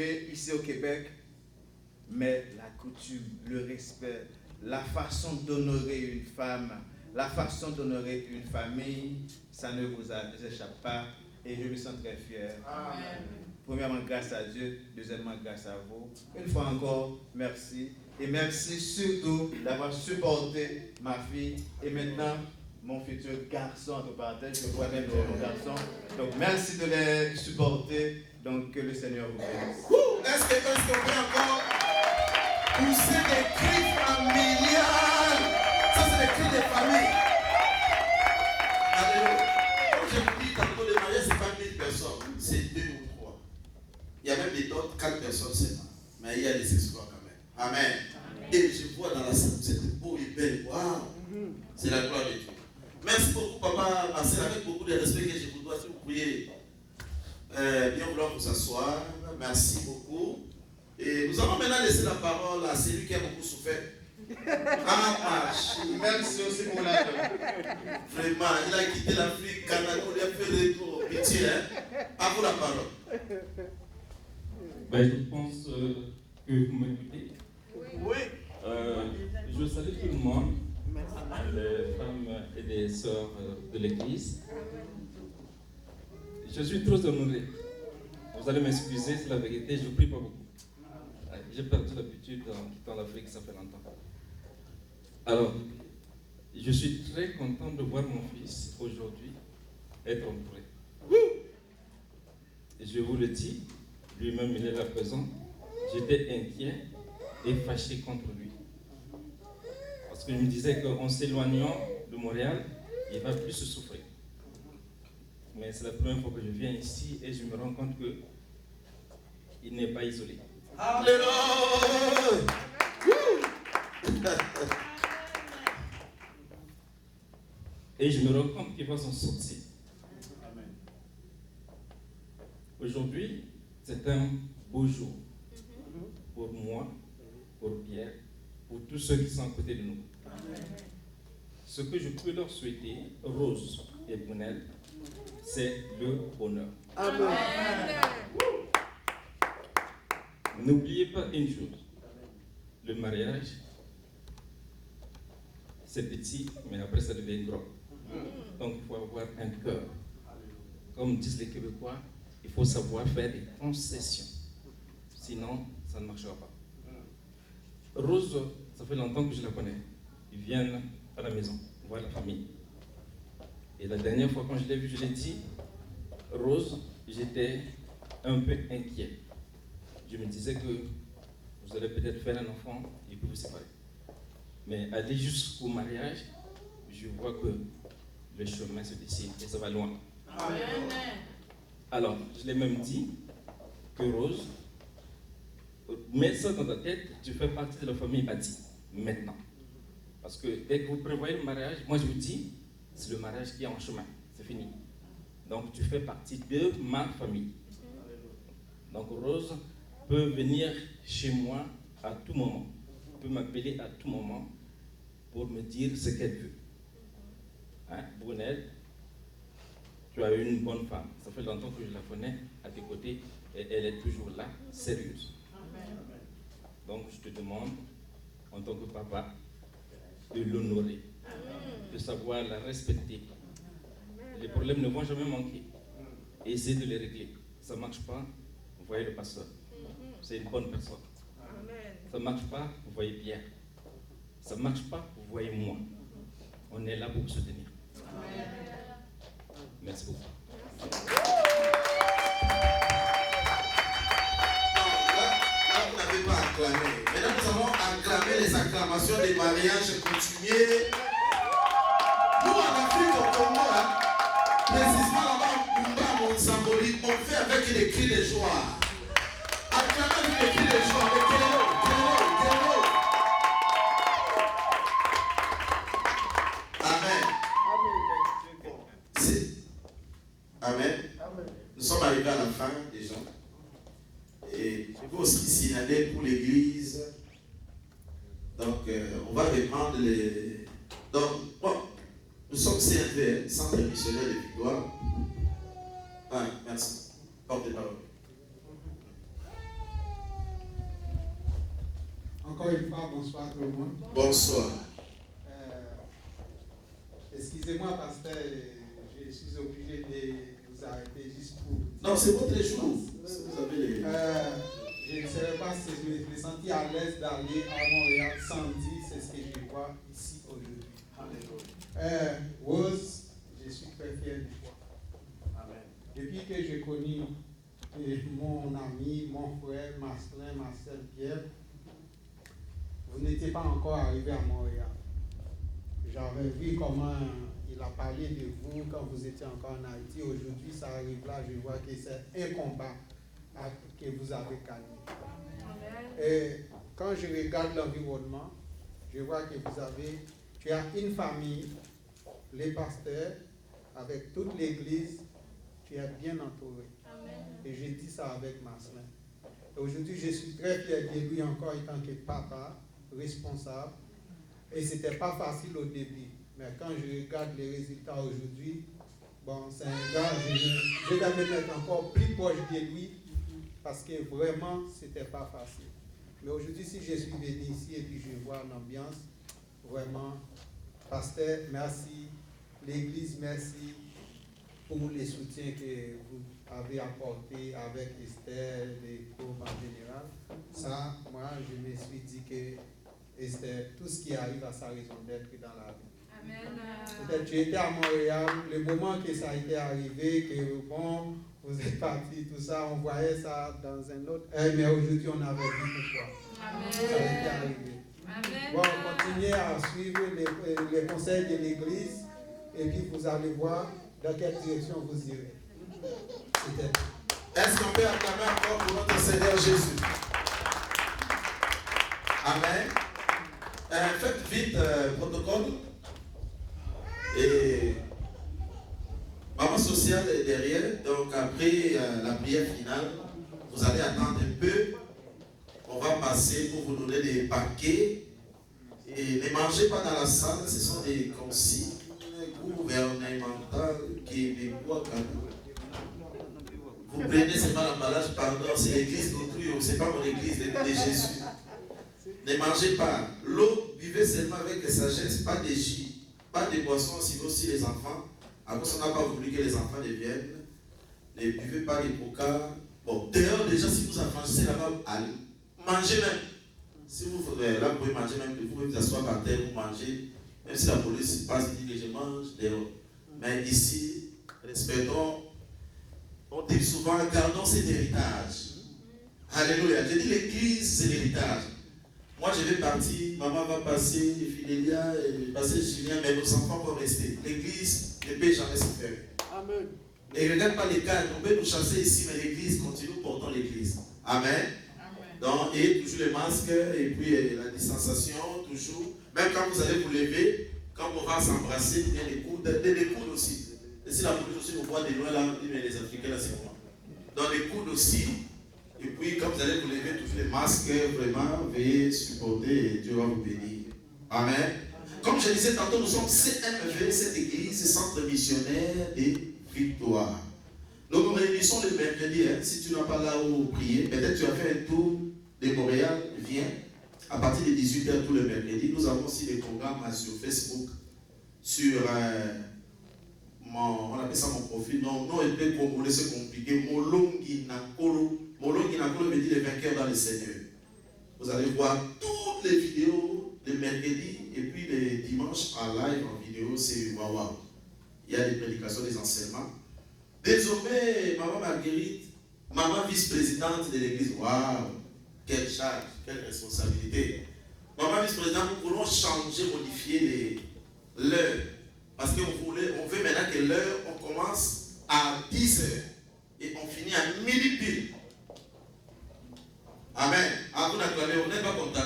fait ici au Québec, mais la coutume, le respect, la façon d'honorer une femme, la façon d'honorer une famille, ça ne vous échappe pas et je me sens très fier. Amen. Premièrement, grâce à Dieu. Deuxièmement, grâce à vous. Une fois encore, merci. Et merci surtout d'avoir supporté ma fille et maintenant mon futur garçon, entre parenthèses, je vois même mon garçon. Donc merci de les supporter. Donc que le Seigneur vous bénisse. Est-ce qu'on peut encore pousser des cris familiales? Ça, c'est des cris de famille. Alléluia. Comme je vous dis, tantôt, le mariage, ce n'est pas 1000 personnes, c'est 2 ou 3. Il y a même des d'autres, 4 personnes seulement. Mais il y a des espoirs quand même. Amen. Et je vois dans la salle, c'est beau et belle. Waouh! C'est la gloire de Dieu. Merci beaucoup, papa. C'est avec beaucoup de respect que je vous dois. Si vous pourriez bien vouloir vous asseoir. Merci beaucoup. Et nous allons maintenant laisser la parole à celui qui a beaucoup souffert. Merci aussi pour la Vraiment, il a quitté l'Afrique, Canada, il a fait retour. Pitié, hein? À vous la parole. Je pense que vous m'écoutez. Oui. Je salue tout le monde, les femmes et les sœurs de l'église. Je suis trop honoré. Vous allez m'excuser, c'est la vérité, je ne prie pas beaucoup. J'ai perdu l'habitude en quittant l'Afrique, ça fait longtemps. Alors, je suis très content de voir mon fils aujourd'hui être entouré. Et je vous le dis, lui-même il est là présent, j'étais inquiet et fâché contre lui. Parce que je me disais qu'en s'éloignant de Montréal, il va plus se souffrir. Mais c'est la première fois que je viens ici et je me rends compte qu'il n'est pas isolé. Alléluia! Et je me rends compte qu'il va s'en sortir. Aujourd'hui, c'est un beau jour pour moi, pour Pierre, pour tous ceux qui sont à côté de nous. Ce que je peux leur souhaiter, Rose et Brunel, c'est le bonheur. Amen. N'oubliez pas une chose, le mariage, c'est petit, mais après ça devient grand. Donc il faut avoir un cœur. Comme disent les Québécois, il faut savoir faire des concessions. Sinon, ça ne marchera pas. Rose, ça fait longtemps que je la connais. Ils viennent à la maison, voir la famille. Et la dernière fois quand je l'ai vue, je l'ai dit, Rose, j'étais un peu inquiet. Je me disais que vous allez peut-être faire un enfant et puis vous séparer. Mais aller jusqu'au mariage, je vois que le chemin se dessine et ça va loin. Amen. Alors, je l'ai même dit que Rose, mets ça dans ta tête, tu fais partie de la famille bâtie, maintenant. Parce que dès que vous prévoyez le mariage, moi je vous dis, c'est le mariage qui est en chemin, c'est fini. Donc tu fais partie de ma famille. Donc Rose peut venir chez moi à tout moment, peut m'appeler à tout moment pour me dire ce qu'elle veut. Hein, Brunel, tu as eu une bonne femme. Ça fait longtemps que je la connais à tes côtés et elle est toujours là, sérieuse. Donc je te demande, en tant que papa, de l'honorer, de savoir la respecter. Les problèmes ne vont jamais manquer. Et essayer de les régler. Ça ne marche pas, vous voyez le pasteur. C'est une bonne personne. Ça ne marche pas, vous voyez Pierre. Ça ne marche pas, vous voyez moi. On est là pour vous soutenir. Merci beaucoup. Vous n'avez pas acclamé. Maintenant, nous allons acclamer les acclamations des mariages coutumiers. Nous, en Afrique, au Congo, précisément là-bas, on symbolique, on fait avec les cris de joie. Acclamez avec les cris de joie, avec Kélo. Amen. Amen. Nous sommes arrivés à la fin déjà. Et je veux aussi signaler pour l'église. Donc, on va reprendre les. Donc, bon, nous sommes CNV, Centre missionnaire de Victoire. Ah, merci. Porte-parole. Encore une fois, bonsoir tout le monde. Bonsoir. Excusez-moi, pasteur, je suis obligé de vous arrêter juste pour... Non, c'est votre jour. Vous avez les... je ne savais pas si je me sentis à l'aise d'aller à Montréal sans dire c'est ce que je vois ici aujourd'hui. Rose, je suis très fier de toi. Amen. Depuis que j'ai connu mon ami, mon frère, Marcelin, Marcel Pierre, vous n'étiez pas encore arrivé à Montréal. J'avais vu comment il a parlé de vous quand vous étiez encore en Haïti. Aujourd'hui, ça arrive là, je vois que c'est un combat que vous avez gagné. Et quand je regarde l'environnement, je vois que tu as une famille, les pasteurs, avec toute l'église, tu es bien entouré. Amen. Et je dis ça avec Marcelin. Aujourd'hui, je suis très fier de lui encore en tant que papa, responsable. Et ce n'était pas facile au début. Mais quand je regarde les résultats aujourd'hui, bon, c'est un gars, je vais me mettre encore plus proche de lui parce que vraiment, ce n'était pas facile. Mais aujourd'hui, si je suis venu ici et puis je vois l'ambiance, vraiment, pasteur, merci. L'église, merci pour les soutiens que vous avez apportés avec Esther, les pauvres en général. Ça, moi, je me suis dit que Esther, tout ce qui arrive à sa raison d'être dans la vie. Amen. Peut-être tu étais à Montréal, le moment que ça a été arrivé, que bon, vous êtes partis, tout ça, on voyait ça dans un autre. Mais aujourd'hui, on avait vu pourquoi. Amen. Ça a été arrivé. Amen. Bon, continuez à suivre les conseils de l'Église et puis vous allez voir dans quelle direction vous irez. Est-ce qu'on peut acclamer encore pour notre Seigneur Jésus? Amen. Faites vite protocole. Et maman sociale est derrière. Donc après la prière finale, vous allez attendre un peu. On va passer pour vous donner des paquets. Et ne mangez pas dans la salle, ce sont des consignes gouvernementales québécois. Vous prenez seulement l'emballage, pardon, c'est l'église d'autrui, c'est pas mon église, l'église de Jésus. Ne mangez pas. L'eau, buvez seulement avec sagesse, pas de jus, pas de boissons, si vous aussi les enfants. À cause on n'a pas voulu que les enfants deviennent. Ne buvez pas les coca. Bon, dehors déjà, si vous affranchissez là-bas, allez. Mangez même. Si vous là, vous pouvez manger même, vous pouvez vous asseoir par terre, vous mangez. Même si la police passe et dit que je mange dehors. Mais ici, respectons. On dit souvent, gardons cet héritage. Alléluia. Je dis l'église, c'est l'héritage. Moi, je vais partir, maman va passer, Fidélia, passer Julien, mais nos enfants vont rester. L'église ne peut jamais se faire. Amen. Et ne regarde pas les cas, on peut nous chasser ici, mais l'église continue, portant l'église. Amen. Donc, et toujours les masques, et puis la distanciation, toujours. Même quand vous allez vous lever, quand on va s'embrasser, il y a des coudes aussi. Et si la police aussi nous voit de loin là, on dit mais les Africains là c'est comment? Dans les coudes aussi. Et puis quand vous allez vous lever, toujours les masques, vraiment, veuillez supporter et Dieu va vous bénir. Amen. Comme je disais tantôt, nous sommes CMV, cette église, centre missionnaire et victoire. Nous nous réunissons le mercredi. Si tu n'as pas là où prier, peut-être tu as fait un tour de Montréal, viens. À partir de 18h tous les mercredis, nous avons aussi des programmes sur Facebook, sur on appelle ça mon profil. Non, et puis congolais, c'est compliqué. Molongi Nakolo. Molongi Nakolo veut dire les vainqueurs dans le Seigneur. Vous allez voir toutes les vidéos de mercredi et puis les dimanches en live en vidéo, c'est waouh. Il y a des prédications, des enseignements. Désormais, maman Marguerite, maman vice-présidente de l'église, waouh, quelle charge, quelle responsabilité. Maman vice-présidente, nous voulons changer, modifier l'heure. Parce qu'on veut maintenant que l'heure, on commence à 10h et on finit à midi pile. Amen. À vous d'acclamer, on n'est pas content.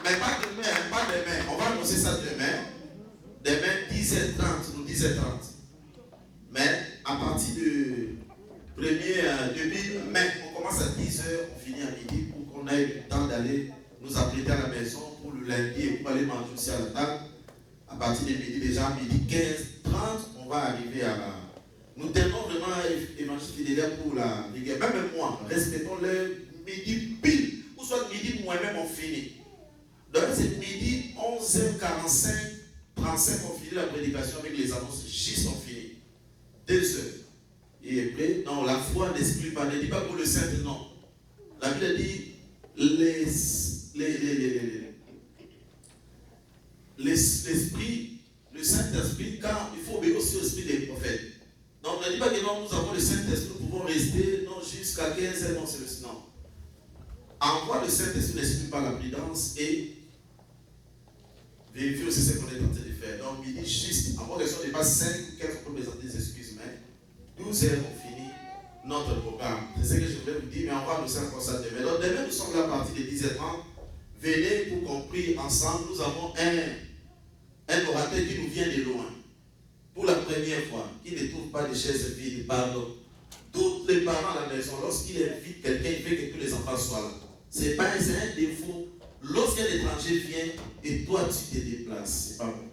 Mais pas demain, on va annoncer ça demain. Demain, 10h30 ou 10h30. Mais à partir de début mai, on commence à 10h, on finit à midi pour qu'on ait le temps d'aller nous apprêter à la maison pour le lundi et pour aller manger aussi à la table. À partir de midi, déjà midi 15, 30, on va arriver à la... Nous tenons vraiment à Évangile Fidélia pour la rigueur. Même moi, respectons l'heure midi pile. Où soit midi, moi-même, on finit. Donc c'est midi, 11h45, 35, on finit la prédication avec les annonces, juste on finit. 2 heures. Il est prêt. Non, la foi n'exclut pas. Ne dit pas pour le saint, non. La Bible dit l'esprit, le Saint-Esprit, car il faut obéir aussi au esprit des prophètes. Donc ne dit pas que non, nous avons le Saint-Esprit, nous pouvons rester non, jusqu'à 15 heures, non, c'est le non. En quoi le Saint-Esprit n'exclut pas la prudence et vérifier aussi ce qu'on est en train de faire. Donc il dit juste, en moins que ce n'est pas 5 ou 15, on peut présenter des excuses, mais 12 heures, on finit notre programme. C'est ce que je voulais vous dire, mais on va nous faire comme ça demain. Donc demain, nous sommes là à partir de 10h30. Venez pour qu'on prie ensemble. Nous avons un orateur qui nous vient de loin. Pour la première fois, qui ne trouve pas de chaises vides, pardon. Tous les parents à la maison, lorsqu'il invite quelqu'un, il veut que tous les enfants soient là. C'est un défaut. Lorsqu'un étranger vient et toi tu te déplaces, c'est pas bon.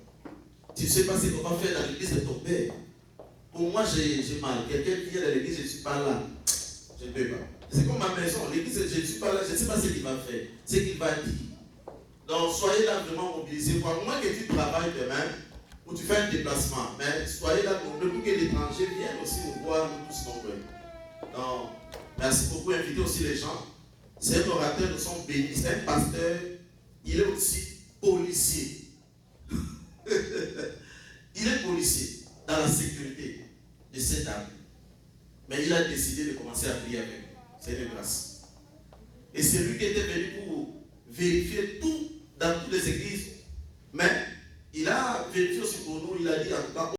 Tu ne sais pas ce qu'on va faire dans l'église de ton père. Pour moi, j'ai mal. Quelqu'un qui vient dans l'église, je ne suis pas là. Je ne peux pas. C'est comme ma maison. L'église, je ne suis pas là. Je ne sais pas ce qu'il va faire. Ce qu'il va dire. Donc, soyez là vraiment mobilisés. Pour moins que tu travailles demain, ou tu fais un déplacement, mais soyez là pour que l'étranger vienne aussi nous voir, nous tous nombreux. Donc, merci beaucoup. Invitez aussi les gens. C'est un orateur, nous sommes bénis. C'est un pasteur. Il est aussi policier. Il est policier dans la sécurité de cette âme. Mais il a décidé de commencer à prier avec nous. C'est une grâce. Et c'est lui qui était venu pour vérifier tout dans toutes les églises. Mais il a vérifié aussi pour nous, il a dit en tout cas,